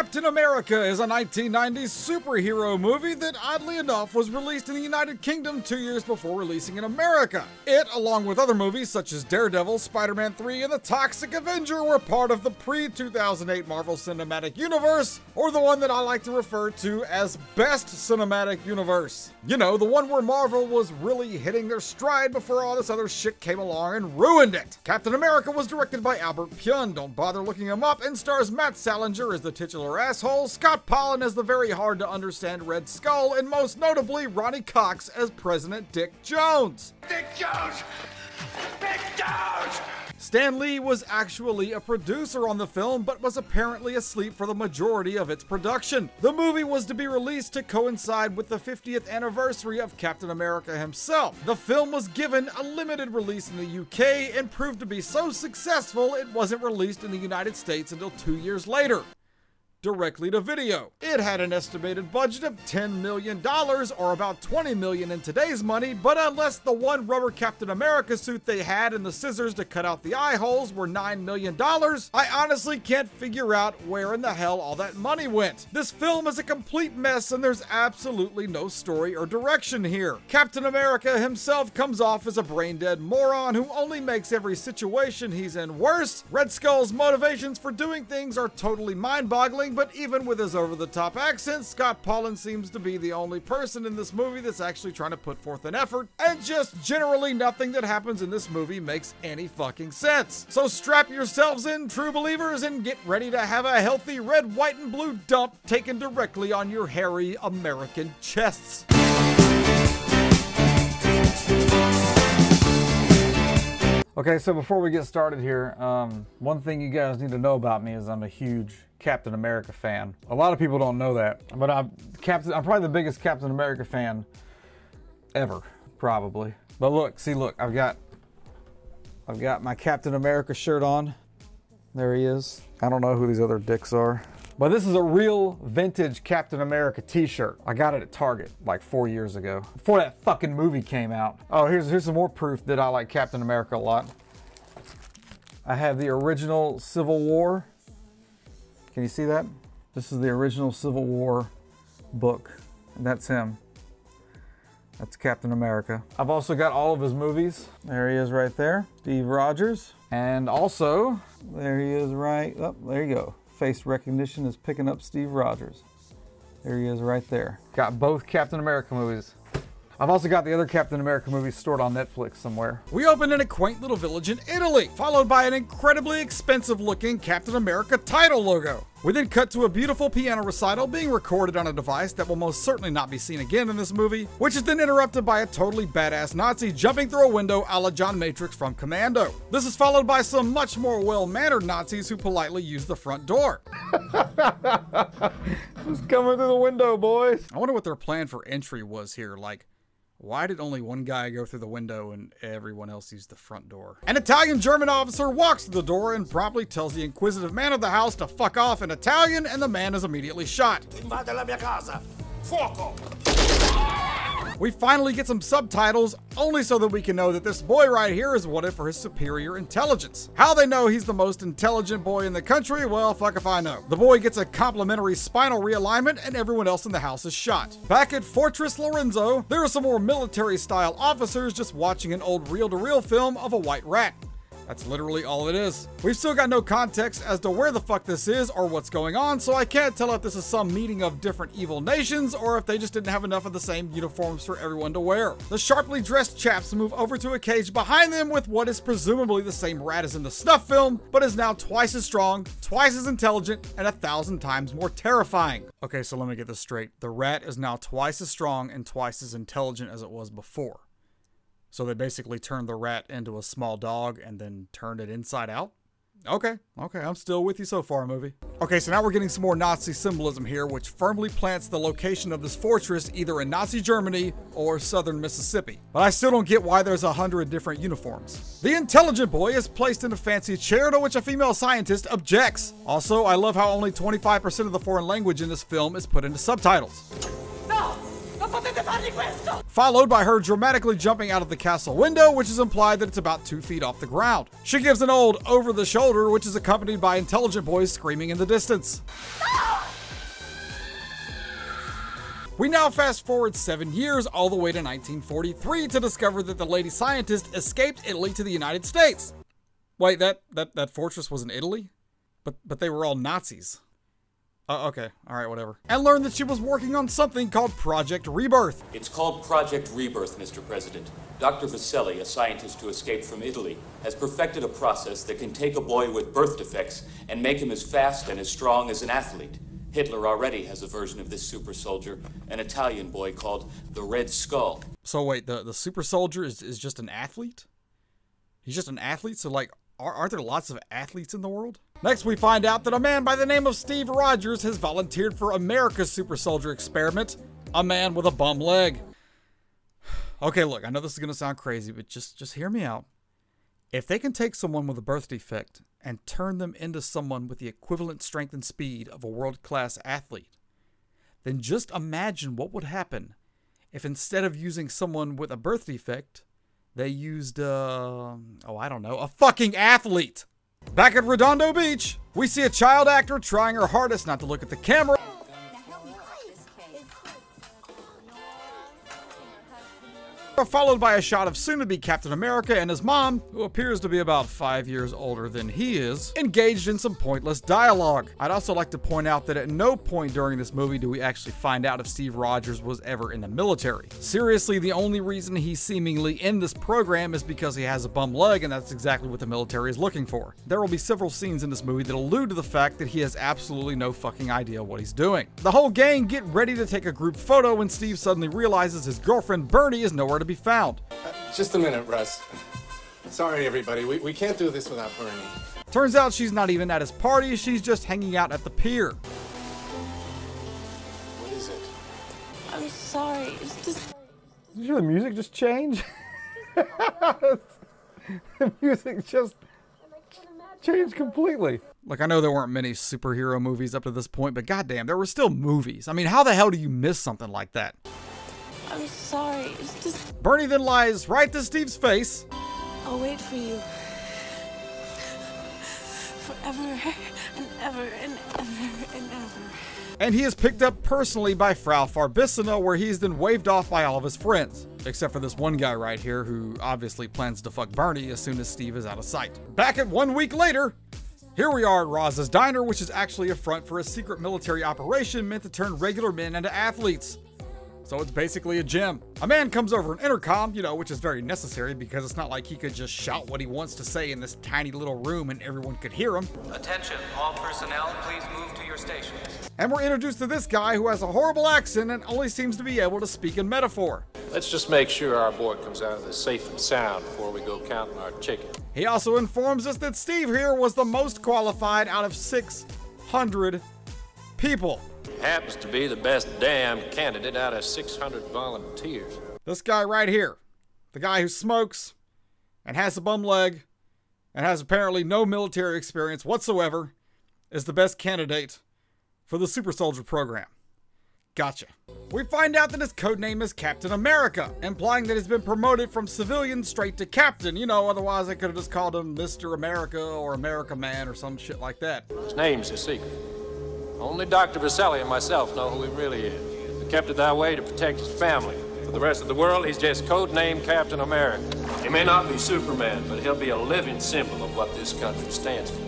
Captain America is a 1990s superhero movie that, oddly enough, was released in the United Kingdom 2 years before releasing in America. It, along with other movies such as Daredevil, Spider-Man 3, and The Toxic Avenger, were part of the pre-2008 Marvel Cinematic Universe, or the one that I like to refer to as Best Cinematic Universe. You know, the one where Marvel was really hitting their stride before all this other shit came along and ruined it. Captain America was directed by Albert Pyun, don't bother looking him up, and stars Matt Salinger as the titular asshole, Scott Pollan as the very hard to understand Red Skull, and most notably Ronny Cox as President Dick Jones. Dick Jones! Dick Jones! Stan Lee was actually a producer on the film, but was apparently asleep for the majority of its production. The movie was to be released to coincide with the 50th anniversary of Captain America himself. The film was given a limited release in the UK and proved to be so successful it wasn't released in the United States until 2 years later, directly to video. It had an estimated budget of $10 million, or about $20 million in today's money, but unless the one rubber Captain America suit they had and the scissors to cut out the eye holes were $9 million, I honestly can't figure out where in the hell all that money went. This film is a complete mess and there's absolutely no story or direction here. Captain America himself comes off as a brain-dead moron who only makes every situation he's in worse. Red Skull's motivations for doing things are totally mind-boggling, but even with his over-the-top accent, Scott Pollan seems to be the only person in this movie that's actually trying to put forth an effort, and just generally nothing that happens in this movie makes any fucking sense. So strap yourselves in, true believers, and get ready to have a healthy red, white, and blue dump taken directly on your hairy American chests. Okay, so before we get started here, one thing you guys need to know about me is I'm a huge Captain America fan. A lot of people don't know that, but I'm probably the biggest Captain America fan ever, probably. But look, I've got my Captain America shirt on. There he is. I don't know who these other dicks are. But this is a real vintage Captain America t-shirt. I got it at Target like 4 years ago, before that fucking movie came out. Oh, here's some more proof that I like Captain America a lot. I have the original Civil War. Can you see that? This is the original Civil War book, and that's him. That's Captain America. I've also got all of his movies. There he is right there, Steve Rogers. And also, there he is right, oh, there you go. Face recognition is picking up Steve Rogers. There he is right there. Got both Captain America movies. I've also got the other Captain America movies stored on Netflix somewhere. We open in a quaint little village in Italy, followed by an incredibly expensive looking Captain America title logo. We then cut to a beautiful piano recital being recorded on a device that will most certainly not be seen again in this movie, which is then interrupted by a totally badass Nazi jumping through a window a la John Matrix from Commando. This is followed by some much more well-mannered Nazis who politely use the front door. Who's coming through the window, boys? I wonder what their plan for entry was here, like, why did only one guy go through the window and everyone else use the front door? An Italian-German officer walks to the door and promptly tells the inquisitive man of the house to fuck off in Italian, and the man is immediately shot. Invade la mia casa! Fuoco! We finally get some subtitles, only so that we can know that this boy right here is wanted for his superior intelligence. How they know he's the most intelligent boy in the country? Well, fuck if I know. The boy gets a complimentary spinal realignment and everyone else in the house is shot. Back at Fortress Lorenzo, there are some more military-style officers just watching an old reel-to-reel film of a white rat. That's literally all it is. We've still got no context as to where the fuck this is or what's going on, so I can't tell if this is some meeting of different evil nations or if they just didn't have enough of the same uniforms for everyone to wear. The sharply dressed chaps move over to a cage behind them with what is presumably the same rat as in the snuff film, but is now twice as strong, twice as intelligent, and 1,000 times more terrifying. Okay, so let me get this straight. The rat is now twice as strong and twice as intelligent as it was before. So they basically turned the rat into a small dog and then turned it inside out? Okay, I'm still with you so far, movie. Okay, so now we're getting some more Nazi symbolism here, which firmly plants the location of this fortress either in Nazi Germany or southern Mississippi. But I still don't get why there's 100 different uniforms. The intelligent boy is placed in a fancy chair to which a female scientist objects. Also, I love how only 25% of the foreign language in this film is put into subtitles. No! Non potete fargli questo! Followed by her dramatically jumping out of the castle window, which is implied that it's about 2 feet off the ground. She gives an old over the shoulder, which is accompanied by intelligent boys screaming in the distance. No! We now fast forward 7 years all the way to 1943 to discover that the lady scientist escaped Italy to the United States. Wait, that fortress was in Italy? But they were all Nazis. Okay, alright, whatever. And learned that she was working on something called Project Rebirth. It's called Project Rebirth, Mr. President. Dr. Vaselli, a scientist who escaped from Italy, has perfected a process that can take a boy with birth defects and make him as fast and as strong as an athlete. Hitler already has a version of this super soldier, an Italian boy called the Red Skull. So wait, the super soldier is just an athlete? He's just an athlete? So like, aren't there lots of athletes in the world? Next, we find out that a man by the name of Steve Rogers has volunteered for America's super soldier experiment, a man with a bum leg. Okay, look, I know this is gonna sound crazy, but just hear me out. If they can take someone with a birth defect and turn them into someone with the equivalent strength and speed of a world-class athlete, then just imagine what would happen if instead of using someone with a birth defect, they used, I don't know, a fucking athlete. Back at Redondo Beach, we see a child actor trying her hardest not to look at the camera. Followed by a shot of soon-to-be Captain America and his mom, who appears to be about 5 years older than he is, engaged in some pointless dialogue. I'd also like to point out that at no point during this movie do we actually find out if Steve Rogers was ever in the military. Seriously, the only reason he's seemingly in this program is because he has a bum leg, and that's exactly what the military is looking for. There will be several scenes in this movie that allude to the fact that he has absolutely no fucking idea what he's doing. The whole gang get ready to take a group photo when Steve suddenly realizes his girlfriend Bernie is nowhere to be found. Just a minute, Russ. Sorry, everybody. We can't do this without Bernie. Turns out she's not even at his party, she's just hanging out at the pier. What is it? I'm sorry. It's just... Did you hear the music just change? The music just changed completely. Look, I know there weren't many superhero movies up to this point, but goddamn, there were still movies. I mean, how the hell do you miss something like that? I'm sorry. It's just... Bernie then lies right to Steve's face. I'll wait for you. Forever and ever and ever and ever. And he is picked up personally by Frau Farbissina, where he's then waved off by all of his friends. Except for this one guy right here, who obviously plans to fuck Bernie as soon as Steve is out of sight. Back at 1 week later, here we are at Roz's Diner, which is actually a front for a secret military operation meant to turn regular men into athletes. So it's basically a gym. A man comes over an intercom, you know, which is very necessary because it's not like he could just shout what he wants to say in this tiny little room and everyone could hear him. Attention, all personnel, please move to your stations. And we're introduced to this guy who has a horrible accent and only seems to be able to speak in metaphor. Let's just make sure our boy comes out of this safe and sound before we go counting our chicken. He also informs us that Steve here was the most qualified out of 600 people. Happens to be the best damn candidate out of 600 volunteers. This guy right here, the guy who smokes and has a bum leg and has apparently no military experience whatsoever, is the best candidate for the Super Soldier program. Gotcha. We find out that his codename is Captain America, implying that he's been promoted from civilian straight to captain. You know, otherwise I could have just called him Mr. America or America Man or some shit like that. His name's a secret. Only Dr. Vaselli and myself know who he really is. We kept it that way to protect his family. For the rest of the world, he's just codenamed Captain America. He may not be Superman, but he'll be a living symbol of what this country stands for.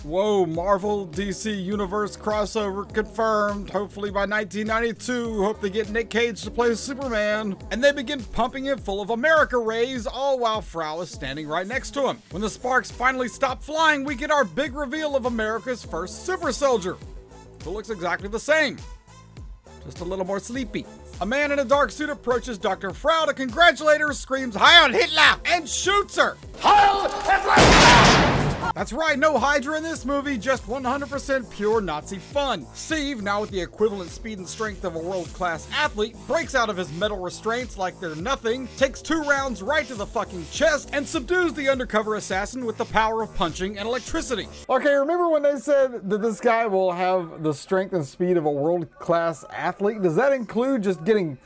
Whoa, Marvel DC Universe crossover confirmed. Hopefully by 1992, hope they get Nick Cage to play Superman. And they begin pumping him full of America rays, all while Frau is standing right next to him. When the sparks finally stop flying, we get our big reveal of America's first super soldier, who looks exactly the same, just a little more sleepy. A man in a dark suit approaches Dr. Frau to congratulate her, screams "Heil Hitler!" and shoots her. Heil Hitler! That's right, no Hydra in this movie, just 100% pure Nazi fun. Steve, now with the equivalent speed and strength of a world-class athlete, breaks out of his metal restraints like they're nothing, takes 2 rounds right to the fucking chest, and subdues the undercover assassin with the power of punching and electricity. Okay, remember when they said that this guy will have the strength and speed of a world-class athlete? Does that include just getting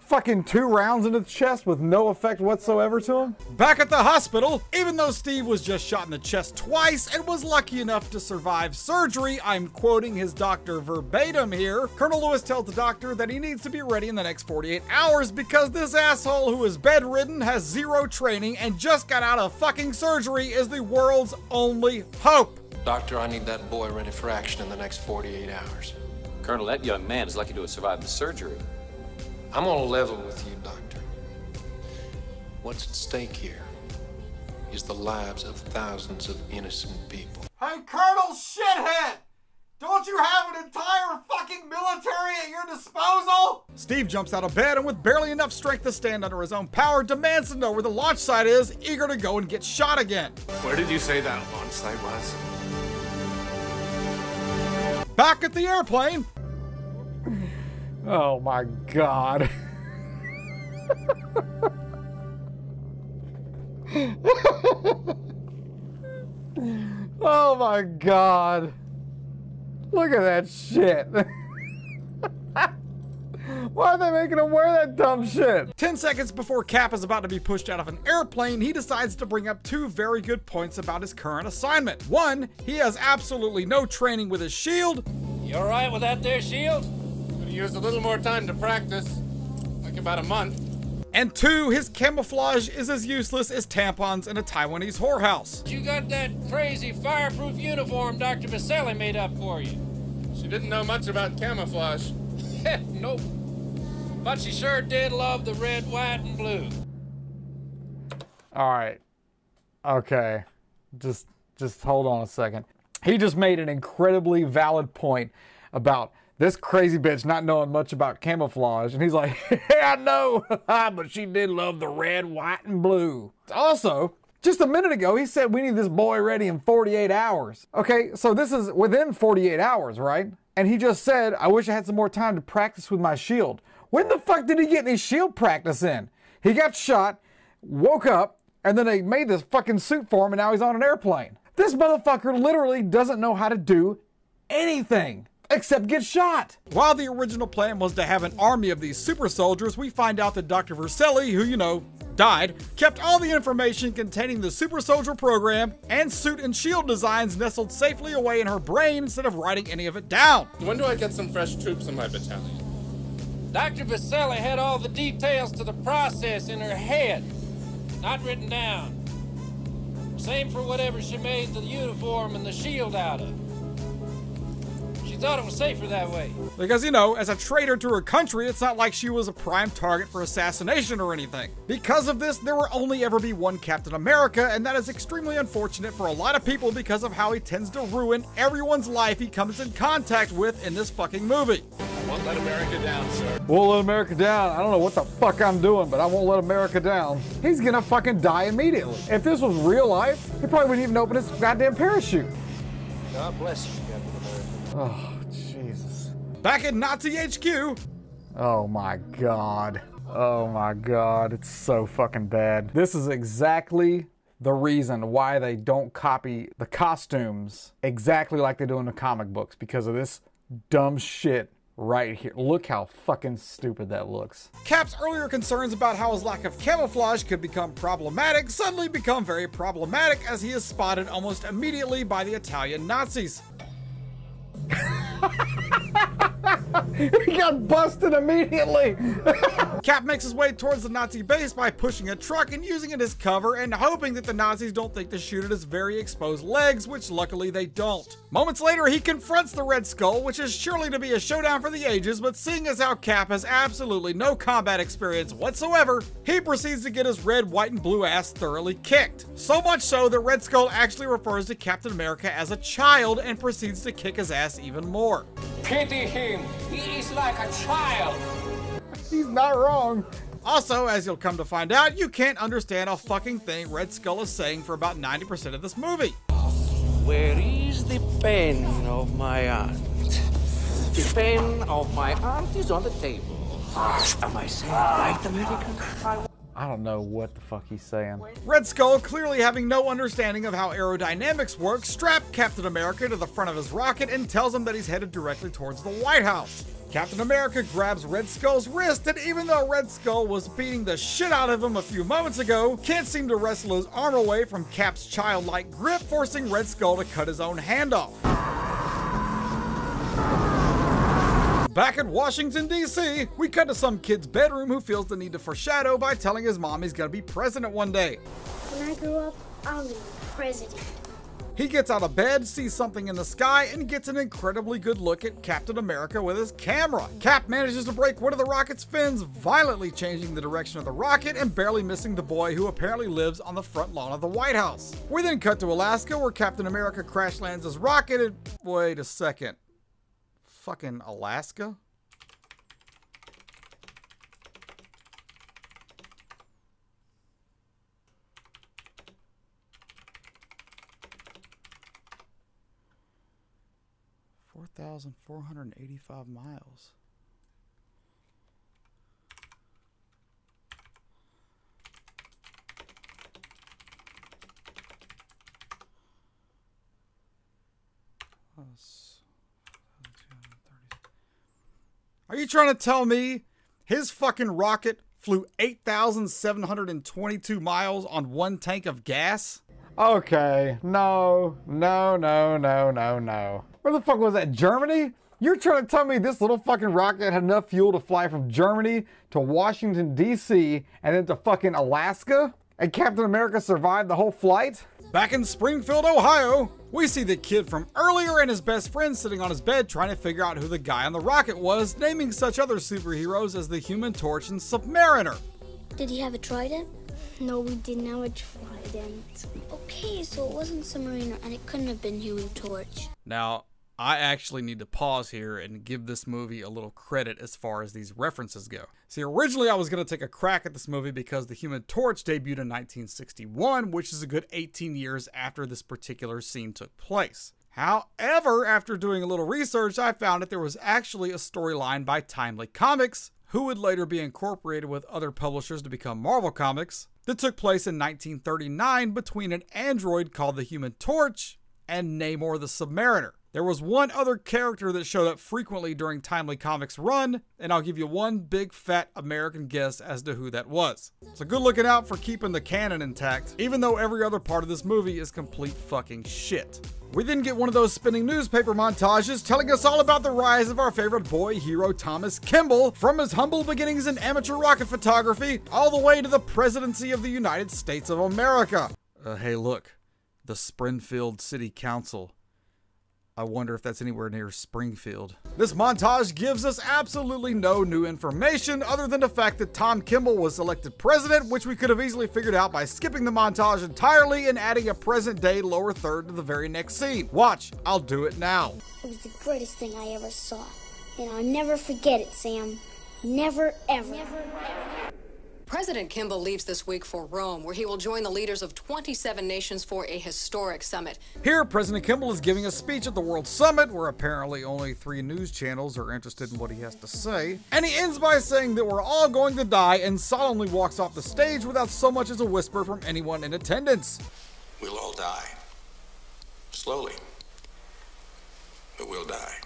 fucking 2 rounds into the chest with no effect whatsoever to him? Back at the hospital, even though Steve was just shot in the chest twice and was lucky enough to survive surgery, I'm quoting his doctor verbatim here, Colonel Lewis tells the doctor that he needs to be ready in the next 48 hours because this asshole who is bedridden, has 0 training, and just got out of fucking surgery is the world's only hope. Doctor, I need that boy ready for action in the next 48 hours. Colonel, that young man is lucky to have survived the surgery. I'm on a level with you, Doctor. What's at stake here is the lives of thousands of innocent people. Hey, Colonel Shithead! Don't you have an entire fucking military at your disposal? Steve jumps out of bed and with barely enough strength to stand under his own power, demands to know where the launch site is, eager to go and get shot again. Where did you say that launch site was? Back at the airplane, Oh my God. Oh my God. Look at that shit. Why are they making him wear that dumb shit? 10 seconds before Cap is about to be pushed out of an airplane, he decides to bring up 2 very good points about his current assignment. 1, he has absolutely no training with his shield. You all right with that there shield? Could use a little more time to practice. Like about a month. And 2, his camouflage is as useless as tampons in a Taiwanese whorehouse. You got that crazy fireproof uniform Dr. Vaselli made up for you. She didn't know much about camouflage. Nope. But she sure did love the red, white, and blue. All right. Okay. Just hold on a second. He just made an incredibly valid point about this crazy bitch not knowing much about camouflage. And he's like, yeah, I know, but she did love the red, white, and blue. Also, just a minute ago, he said we need this boy ready in 48 hours. Okay, so this is within 48 hours, right? And he just said, I wish I had some more time to practice with my shield. When the fuck did he get any shield practice in? He got shot, woke up, and then they made this fucking suit for him, and now he's on an airplane. This motherfucker literally doesn't know how to do anything except get shot. While the original plan was to have an army of these super soldiers, we find out that Dr. Vaselli, who, you know, died, kept all the information containing the super soldier program and suit and shield designs nestled safely away in her brain instead of writing any of it down. When do I get some fresh troops in my battalion? Dr. Vaselli had all the details to the process in her head, not written down. Same for whatever she made the uniform and the shield out of. She thought it was safer that way. Because, you know, as a traitor to her country, it's not like she was a prime target for assassination or anything. Because of this, there will only ever be one Captain America, and that is extremely unfortunate for a lot of people because of how he tends to ruin everyone's life he comes in contact with in this fucking movie. I won't let America down, sir. Won't let America down. I don't know what the fuck I'm doing, but I won't let America down. He's gonna fucking die immediately. If this was real life, he probably wouldn't even open his goddamn parachute. God bless you, Captain America. Oh, Jesus. Back at Nazi HQ, Oh my God. Oh my God. It's so fucking bad. This is exactly the reason why they don't copy the costumes exactly like they do in the comic books, because of this dumb shit right here. Look how fucking stupid that looks. Cap's earlier concerns about how his lack of camouflage could become problematic suddenly become very problematic as he is spotted almost immediately by the Italian Nazis. He got busted immediately. Cap makes his way towards the Nazi base by pushing a truck and using it as cover and hoping that the Nazis don't think to shoot at his very exposed legs, which luckily they don't. Moments later, he confronts the Red Skull, which is surely to be a showdown for the ages, but seeing as how Cap has absolutely no combat experience whatsoever, he proceeds to get his red, white, and blue ass thoroughly kicked. So much so that Red Skull actually refers to Captain America as a child and proceeds to kick his ass even more. Pity him. He is like a child. He's not wrong. Also, as you'll come to find out, you can't understand a fucking thing Red Skull is saying for about 90% of this movie. Where is the pen of my aunt? The pen of my aunt is on the table. Am I saying right, American? I don't know what the fuck he's saying. Red Skull, clearly having no understanding of how aerodynamics work, strapped Captain America to the front of his rocket and tells him that he's headed directly towards the White House. Captain America grabs Red Skull's wrist, and even though Red Skull was beating the shit out of him a few moments ago, can't seem to wrestle his arm away from Cap's childlike grip, forcing Red Skull to cut his own hand off. Back in Washington, D.C., we cut to some kid's bedroom who feels the need to foreshadow by telling his mom he's gonna be president one day. When I grow up, I'll be president. He gets out of bed, sees something in the sky, and gets an incredibly good look at Captain America with his camera. Cap manages to break one of the rocket's fins, violently changing the direction of the rocket and barely missing the boy who apparently lives on the front lawn of the White House. We then cut to Alaska, where Captain America crash lands his rocket and... wait a second. Fucking Alaska? $4,485 miles. Are you trying to tell me his fucking rocket flew 8,722 miles on one tank of gas? Okay, no. Where the fuck was that, Germany? You're trying to tell me this little fucking rocket had enough fuel to fly from Germany to Washington, D.C. and then to fucking Alaska? And Captain America survived the whole flight? Back in Springfield, Ohio, we see the kid from earlier and his best friend sitting on his bed trying to figure out who the guy on the rocket was, naming such other superheroes as the Human Torch and Submariner. Did he have a trident? No, we didn't have a trident. Okay, so it wasn't Submariner, and it couldn't have been Human Torch. Now, I actually need to pause here and give this movie a little credit as far as these references go. See, originally I was going to take a crack at this movie because the Human Torch debuted in 1961, which is a good 18 years after this particular scene took place. However, after doing a little research, I found that there was actually a storyline by Timely Comics, who would later be incorporated with other publishers to become Marvel Comics, that took place in 1939 between an android called the Human Torch and Namor the Submariner. There was one other character that showed up frequently during Timely Comics' run, and I'll give you one big fat American guess as to who that was. So good looking out for keeping the canon intact, even though every other part of this movie is complete fucking shit. We then get one of those spinning newspaper montages telling us all about the rise of our favorite boy hero Thomas Kimball, from his humble beginnings in amateur rocket photography all the way to the presidency of the United States of America. Hey look, the Springfield City Council. I wonder if that's anywhere near Springfield. This montage gives us absolutely no new information other than the fact that Tom Kimball was elected president, which we could have easily figured out by skipping the montage entirely and adding a present day lower third to the very next scene. Watch, I'll do it now. It was the greatest thing I ever saw, and I'll never forget it, Sam. Never, ever. President Kimball leaves this week for Rome, where he will join the leaders of 27 nations for a historic summit. Here, President Kimball is giving a speech at the World Summit, where apparently only 3 news channels are interested in what he has to say. And he ends by saying that we're all going to die and solemnly walks off the stage without so much as a whisper from anyone in attendance. We'll all die. Slowly. But we'll die.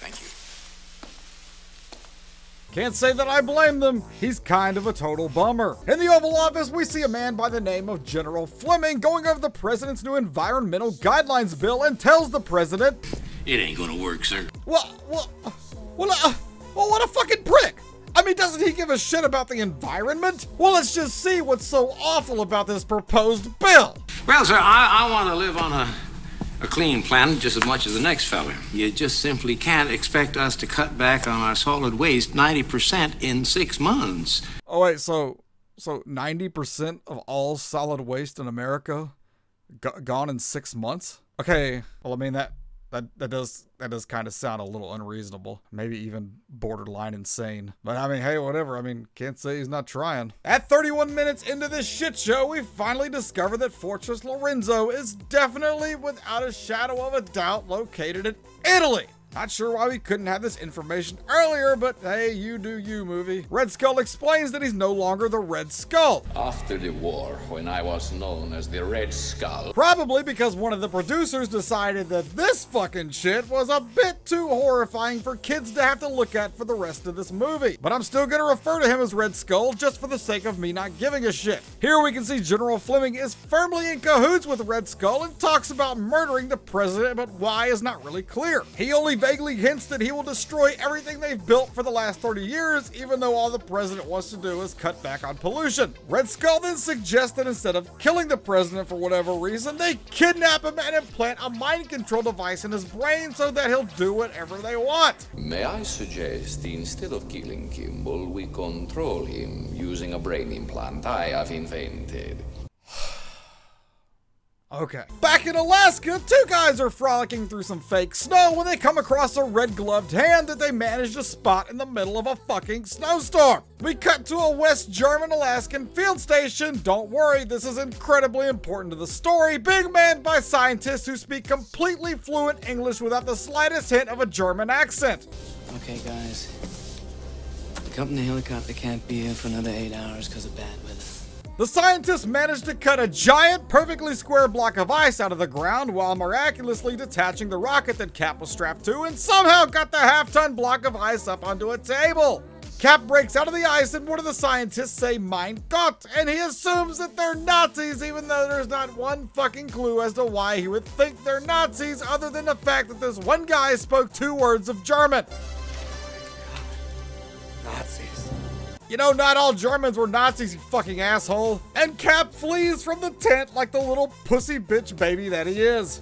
Thank you. Can't say that I blame them. He's kind of a total bummer. In the Oval Office, we see a man by the name of General Fleming going over the president's new environmental guidelines bill and tells the president, "It ain't gonna work, sir." What a fucking prick. I mean, doesn't he give a shit about the environment? Well, let's just see what's so awful about this proposed bill. Well, sir, I want to live on a clean planet just as much as the next fella. You just simply can't expect us to cut back on our solid waste 90% in 6 months. Oh wait, so 90% of all solid waste in America gone in 6 months? Okay, well, I mean that does kind of sound a little unreasonable, maybe even borderline insane. But I mean, hey, whatever. I mean, can't say he's not trying. At 31 minutes into this shit show, we finally discover that Fortress Lorenzo is definitely, without a shadow of a doubt, located in Italy. Not sure why we couldn't have this information earlier, but hey, you do you, movie. Red Skull explains that he's no longer the Red Skull. After the war, when I was known as the Red Skull. Probably because one of the producers decided that this fucking shit was a bit too horrifying for kids to have to look at for the rest of this movie. But I'm still gonna refer to him as Red Skull just for the sake of me not giving a shit. Here we can see General Fleming is firmly in cahoots with Red Skull and talks about murdering the president, but why is not really clear. He only vaguely hints that he will destroy everything they've built for the last 30 years, even though all the president wants to do is cut back on pollution. Red Skull then suggests that instead of killing the president for whatever reason, they kidnap him and implant a mind control device in his brain so that he'll do whatever they want. May I suggest instead of killing Kimball, we control him using a brain implant I have invented. Okay. Back in Alaska, two guys are frolicking through some fake snow when they come across a red-gloved hand that they managed to spot in the middle of a fucking snowstorm. We cut to a West German Alaskan field station. Don't worry, this is incredibly important to the story, being manned by scientists who speak completely fluent English without the slightest hint of a German accent. Okay, guys. The company helicopter can't be here for another 8 hours because of bad weather. The scientists managed to cut a giant, perfectly square block of ice out of the ground while miraculously detaching the rocket that Cap was strapped to and somehow got the half-ton block of ice up onto a table. Cap breaks out of the ice and one of the scientists say Mein Gott, and he assumes that they're Nazis even though there's not one fucking clue as to why he would think they're Nazis other than the fact that this one guy spoke 2 words of German. Nazis. You know, not all Germans were Nazis, you fucking asshole. And Cap flees from the tent like the little pussy bitch baby that he is.